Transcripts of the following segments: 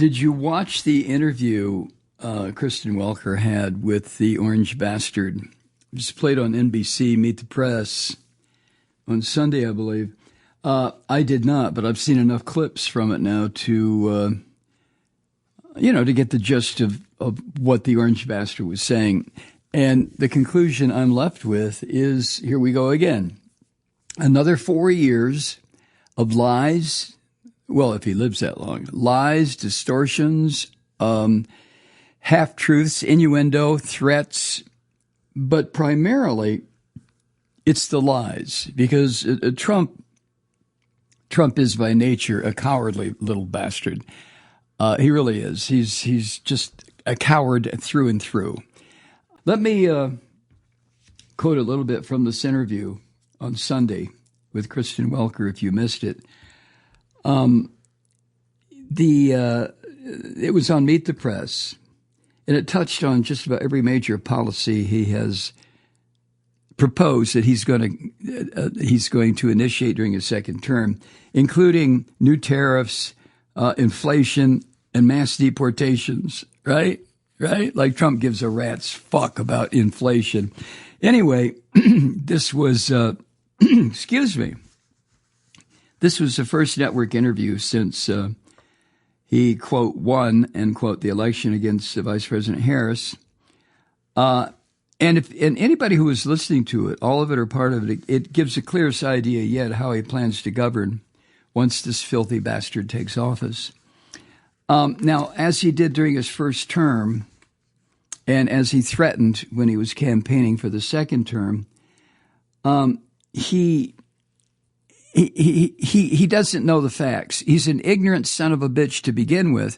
Did you watch the interview Kristen Welker had with the Orange Bastard? It was played on NBC, Meet the Press, on Sunday, I believe. I did not, but I've seen enough clips from it now to, to get the gist of what the Orange Bastard was saying. And the conclusion I'm left with is, here we go again. Another 4 years of lies. Well, if he lives that long, lies, distortions, half-truths, innuendo, threats, but primarily it's the lies, because Trump is by nature a cowardly little bastard. He really is. He's just a coward through and through. Let me quote a little bit from this interview on Sunday with Kristen Welker, if you missed it. It was on Meet the Press, and it touched on just about every major policy he has proposed that he's going to initiate during his second term, including new tariffs, inflation, and mass deportations. Right? Like Trump gives a rat's fuck about inflation. Anyway, this was excuse me. This was the first network interview since he, quote, won, end quote, the election against Vice President Harris. And anybody who was listening to it, all of it or part of it, it gives the clearest idea yet how he plans to govern once this filthy bastard takes office. Now, as he did during his first term, and as he threatened when he was campaigning for the second term, he doesn't know the facts. He's an ignorant son of a bitch to begin with,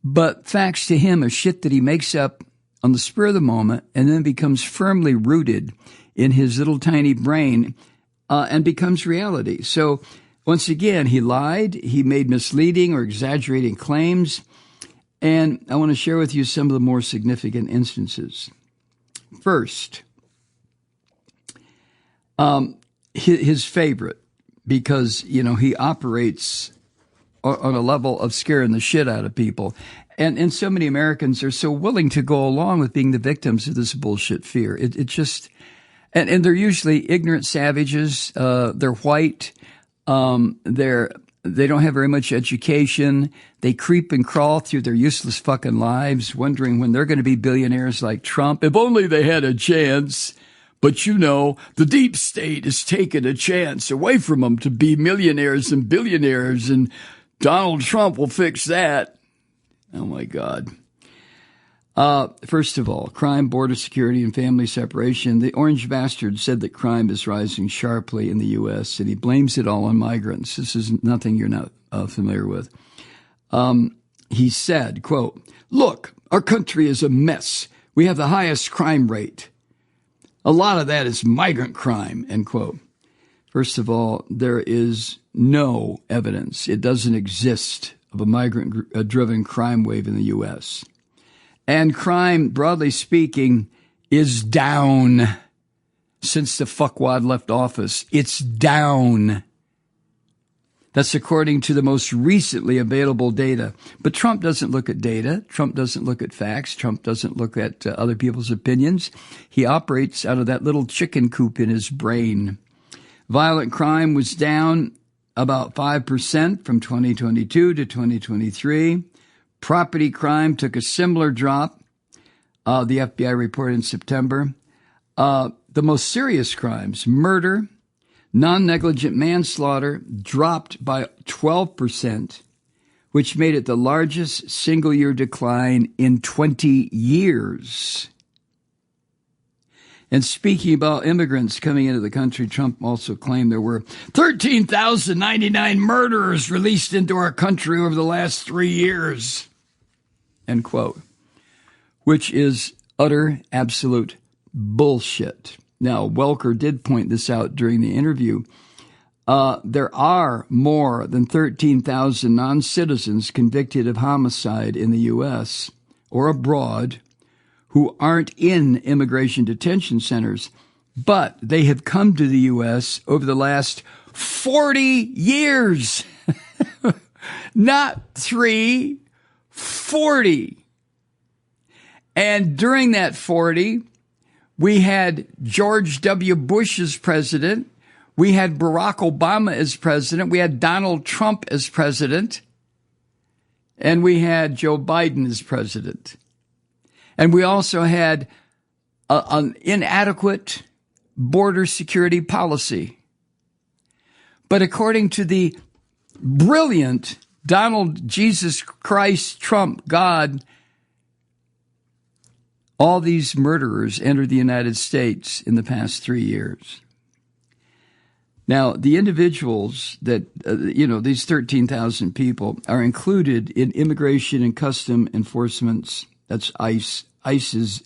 but facts to him are shit that he makes up on the spur of the moment and then becomes firmly rooted in his little tiny brain and becomes reality. So once again, he lied, he made misleading or exaggerating claims, and I want to share with you some of the more significant instances. First, his favorite, because, he operates on a level of scaring the shit out of people. And so many Americans are so willing to go along with being the victims of this bullshit fear. It just, and they're usually ignorant savages. They're white. They don't have very much education. They creep and crawl through their useless fucking lives, wondering when they're going to be billionaires like Trump. If only they had a chance. But the deep state has taken a chance away from them to be millionaires and billionaires, and Donald Trump will fix that. Oh, my God. First of all, crime, border security, and family separation. The Orange Bastard said that crime is rising sharply in the U.S., and he blames it all on migrants. This is nothing you're not familiar with. He said, quote, "Look, our country is a mess. We have the highest crime rate. A lot of that is migrant crime," end quote. First of all, there is no evidence. It doesn't exist of a migrant-driven crime wave in the U.S. And crime, broadly speaking, is down since the fuckwad left office. It's down. That's according to the most recently available data. But Trump doesn't look at data. Trump doesn't look at facts. Trump doesn't look at other people's opinions. He operates out of that little chicken coop in his brain. Violent crime was down about 5% from 2022 to 2023. Property crime took a similar drop, the FBI reported in September. The most serious crimes, murder, non-negligent manslaughter, dropped by 12%, which made it the largest single-year decline in 20 years. And speaking about immigrants coming into the country, Trump also claimed there were 13,099 murderers released into our country over the last 3 years, end quote, which is utter, absolute bullshit. Now, Welker did point this out during the interview. There are more than 13,000 non-citizens convicted of homicide in the U.S. or abroad who aren't in immigration detention centers, but they have come to the U.S. over the last 40 years. Not 3, 40. And during that 40, we had George W. Bush as president. We had Barack Obama as president. We had Donald Trump as president. And we had Joe Biden as president. And we also had an inadequate border security policy. But according to the brilliant Donald Jesus Christ Trump God, all these murderers entered the United States in the past 3 years. Now, the individuals that, these 13,000 people are included in Immigration and Custom Enforcement's, that's ICE's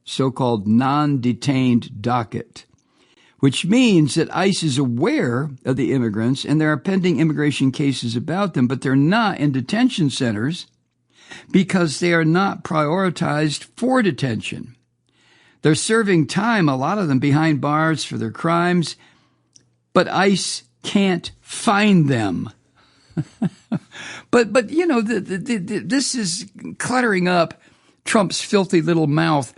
so-called non-detained docket, which means that ICE is aware of the immigrants and there are pending immigration cases about them, but they're not in detention centers because they are not prioritized for detention. They're serving time, a lot of them behind bars for their crimes, but ICE can't find them. But this is cluttering up Trump's filthy little mouth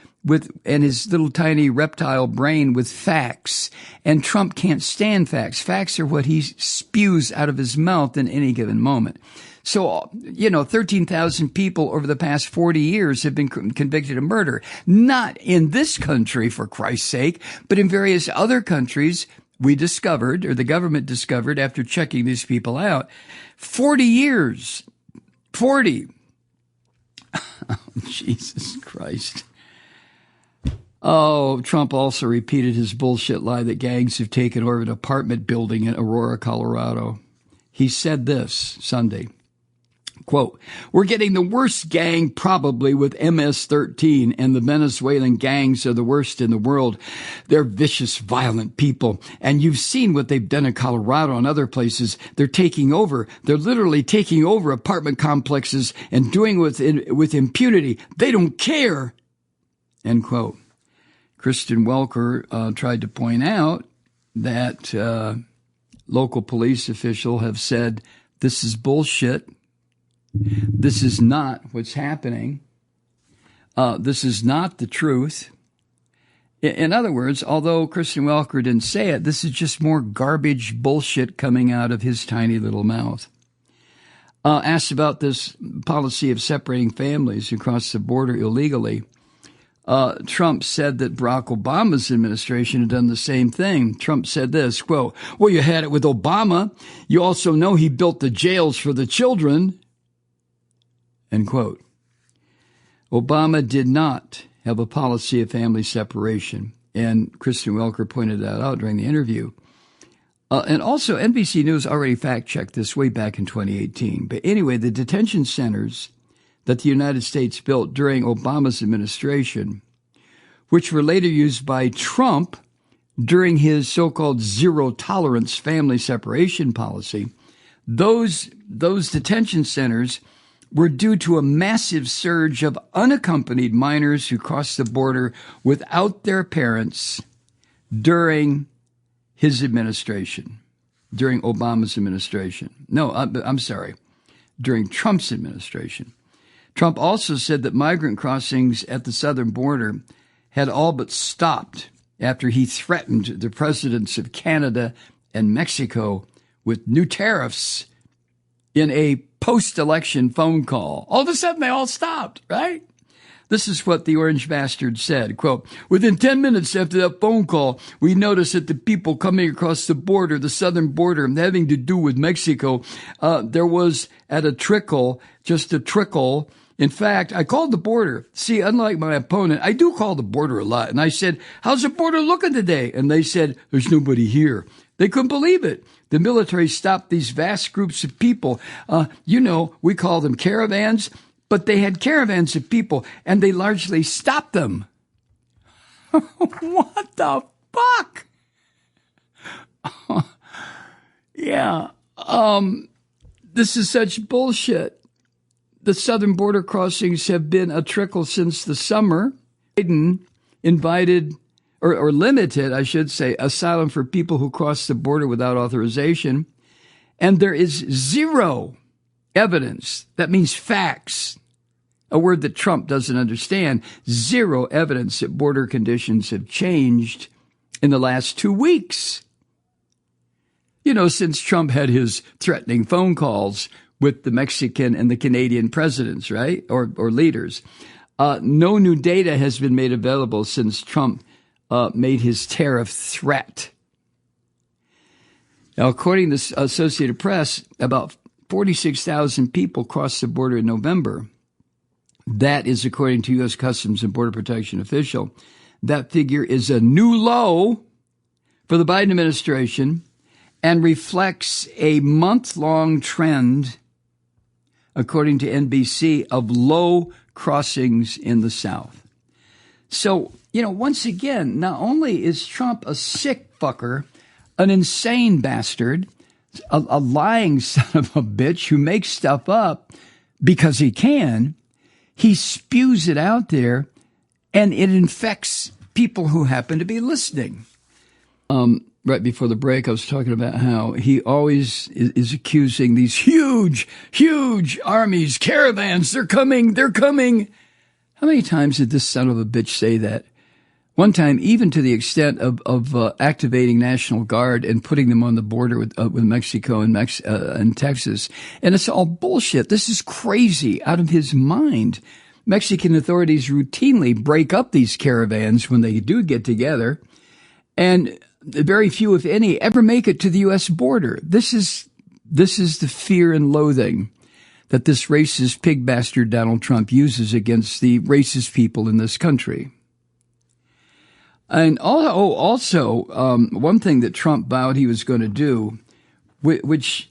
and his little tiny reptile brain with facts. And Trump can't stand facts. Facts are what he spews out of his mouth in any given moment. So, 13,000 people over the past 40 years have been convicted of murder. Not in this country, for Christ's sake, but in various other countries we discovered, or the government discovered after checking these people out. 40 years. 40. Oh, Jesus Christ. Oh, Trump also repeated his bullshit lie that gangs have taken over an apartment building in Aurora, Colorado. He said this Sunday. Quote, "We're getting the worst gang probably with MS-13, and the Venezuelan gangs are the worst in the world. They're vicious, violent people. And you've seen what they've done in Colorado and other places. They're taking over. They're literally taking over apartment complexes and doing it with impunity. They don't care." End quote. Kristen Welker tried to point out that local police officials have said, this is bullshit. This is not what's happening. This is not the truth. In other words, although Kristen Welker didn't say it, this is just more garbage bullshit coming out of his tiny little mouth. Asked about this policy of separating families across the border illegally, Trump said that Barack Obama's administration had done the same thing. Trump said this, quote, "Well, you had it with Obama. You also know he built the jails for the children." End quote. Obama did not have a policy of family separation, and Kristen Welker pointed that out during the interview. And also, NBC News already fact-checked this way back in 2018. But anyway, the detention centers that the United States built during Obama's administration, which were later used by Trump during his so-called zero-tolerance family separation policy, those detention centers were due to a massive surge of unaccompanied minors who crossed the border without their parents during his administration, during Obama's administration. No, I'm sorry, during Trump's administration. Trump also said that migrant crossings at the southern border had all but stopped after he threatened the presidents of Canada and Mexico with new tariffs in a post-election phone call. All of a sudden, they all stopped, right? This is what the orange bastard said, quote, "Within 10 minutes after that phone call, we noticed that the people coming across the border, the southern border, having to do with Mexico, there was at a trickle, just a trickle. In fact, I called the border. See, unlike my opponent, I do call the border a lot. And I said, how's the border looking today? And they said, there's nobody here. They couldn't believe it. The military stopped these vast groups of people. We call them caravans, but they had caravans of people, and they largely stopped them." What the fuck? Yeah. This is such bullshit. The southern border crossings have been a trickle since the summer. Biden invited or limited, I should say, asylum for people who cross the border without authorization. And there is zero evidence. That means facts. A word that Trump doesn't understand. Zero evidence that border conditions have changed in the last 2 weeks. Since Trump had his threatening phone calls with the Mexican and the Canadian presidents, right? Or leaders. No new data has been made available since Trump made his tariff threat. Now, according to the Associated Press, about 46,000 people crossed the border in November. That is according to U.S. Customs and Border Protection official. That figure is a new low for the Biden administration and reflects a month-long trend, according to NBC, of low crossings in the South. So, once again, not only is Trump a sick fucker, an insane bastard, a lying son of a bitch who makes stuff up because he can, he spews it out there, and it infects people who happen to be listening. Right before the break, I was talking about how he always is accusing these huge, huge armies, caravans. They're coming. How many times did this son of a bitch say that? One time, even to the extent of activating National Guard and putting them on the border with Mexico and Texas. And it's all bullshit. This is crazy, out of his mind. Mexican authorities routinely break up these caravans when they do get together. And very few, if any, ever make it to the U.S. border. This is the fear and loathing that this racist pig bastard Donald Trump uses against the racist people in this country. And also, one thing that Trump vowed he was going to do, which,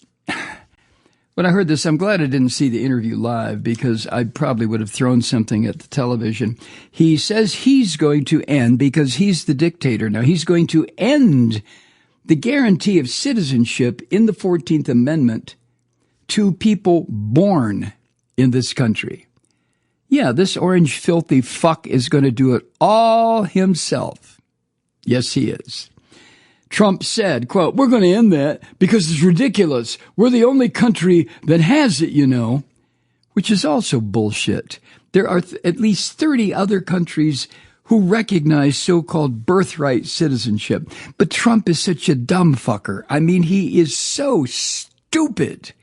when I heard this, I'm glad I didn't see the interview live because I probably would have thrown something at the television. He says he's going to end, because he's the dictator now, he's going to end the guarantee of citizenship in the 14th Amendment to people born in this country. Yeah, this orange filthy fuck is going to do it all himself. Yes, he is. Trump said, quote, "We're going to end that because it's ridiculous. We're the only country that has it, which is also bullshit. There are at least 30 other countries who recognize so-called birthright citizenship. But Trump is such a dumb fucker. I mean, he is so stupid.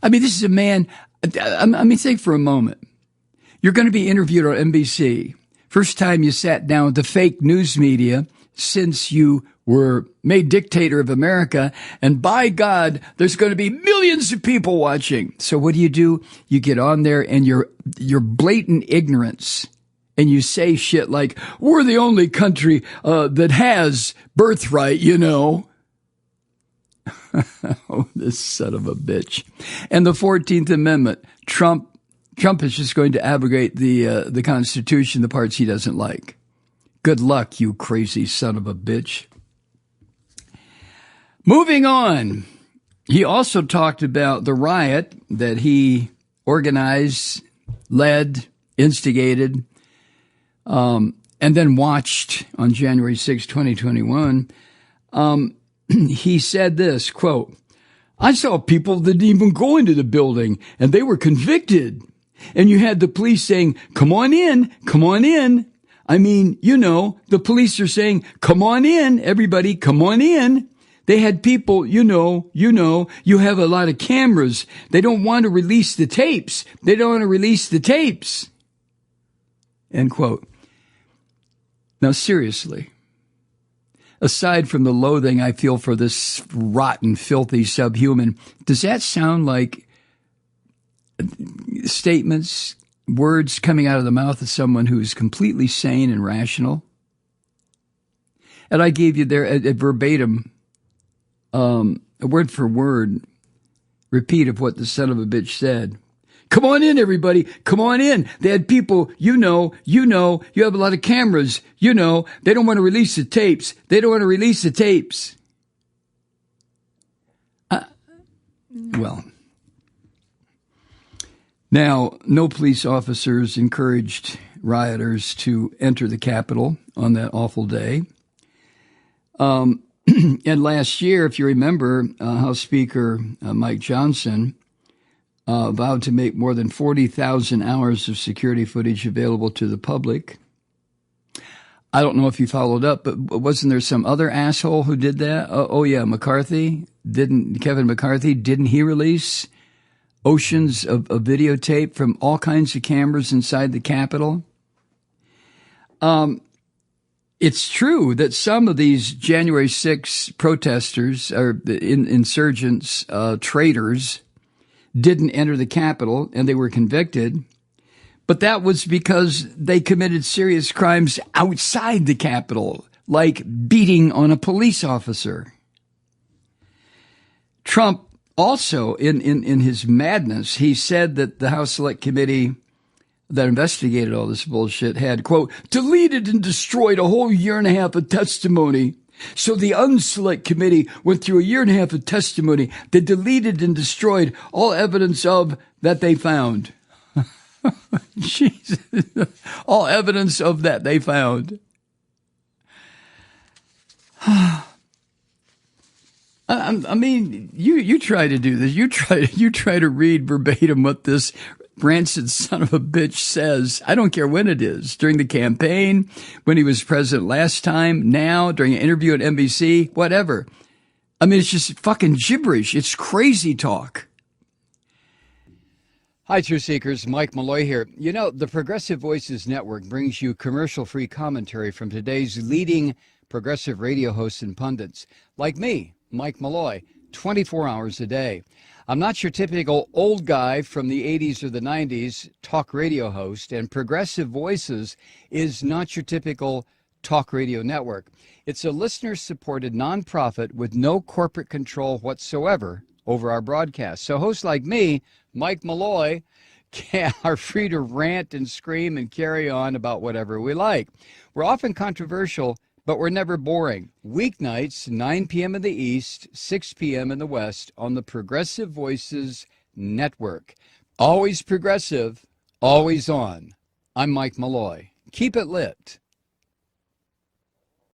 I mean, this is a man, think for a moment. You're going to be interviewed on NBC. First time you sat down with the fake news media since you were made dictator of America. And by God, there's going to be millions of people watching. So what do? You get on there and your blatant ignorance. And you say shit like, we're the only country that has birthright, Oh, this son of a bitch. And the 14th Amendment, Trump is just going to abrogate the Constitution, the parts he doesn't like. Good luck, you crazy son of a bitch. Moving on. He also talked about the riot that he organized, led, instigated, and then watched on January 6, 2021. He said this, quote, "I saw people that didn't even go into the building, and they were convicted. And you had the police saying, 'Come on in, come on in.' I mean, the police are saying, 'Come on in, everybody, come on in.' They had people, you have a lot of cameras. They don't want to release the tapes. They don't want to release the tapes." End quote. Now, seriously, aside from the loathing I feel for this rotten, filthy subhuman, does that sound like statements, words coming out of the mouth of someone who is completely sane and rational? And I gave you there a verbatim, a word for word repeat of what the son of a bitch said. "Come on in, everybody. Come on in. They had people, you have a lot of cameras, they don't want to release the tapes. They don't want to release the tapes." Now, no police officers encouraged rioters to enter the Capitol on that awful day. And last year, if you remember, House Speaker Mike Johnson vowed to make more than 40,000 hours of security footage available to the public. I don't know if you followed up, but wasn't there some other asshole who did that? Yeah, McCarthy. Kevin McCarthy, didn't he release oceans of videotape from all kinds of cameras inside the Capitol? It's true that some of these January 6 protesters or insurgents, traitors, didn't enter the Capitol and they were convicted. But that was because they committed serious crimes outside the Capitol, like beating on a police officer. Trump also, in his madness, he said that the House Select Committee that investigated all this bullshit had, quote, deleted and destroyed a whole year and a half of testimony. So the Unselect Committee went through a year and a half of testimony that deleted and destroyed all evidence of that they found. Jesus. All evidence of that they found. I mean, you try to do this. You try to read verbatim what this rancid son of a bitch says. I don't care when it is. During the campaign, when he was president last time, now, during an interview at NBC, whatever. I mean, it's just fucking gibberish. It's crazy talk. Hi, Truth Seekers. Mike Malloy here. You know, the Progressive Voices Network brings you commercial-free commentary from today's leading progressive radio hosts and pundits, like me, Mike Malloy, 24 hours a day. I'm not your typical old guy from the 80s or the 90s talk radio host, and Progressive Voices is not your typical talk radio network. It's a listener-supported nonprofit with no corporate control whatsoever over our broadcast. So hosts like me, Mike Malloy, are free to rant and scream and carry on about whatever we like. We're often controversial, but we're never boring. Weeknights, 9 p.m. in the East, 6 p.m. in the West on the Progressive Voices Network. Always progressive, always on. I'm Mike Malloy. Keep it lit.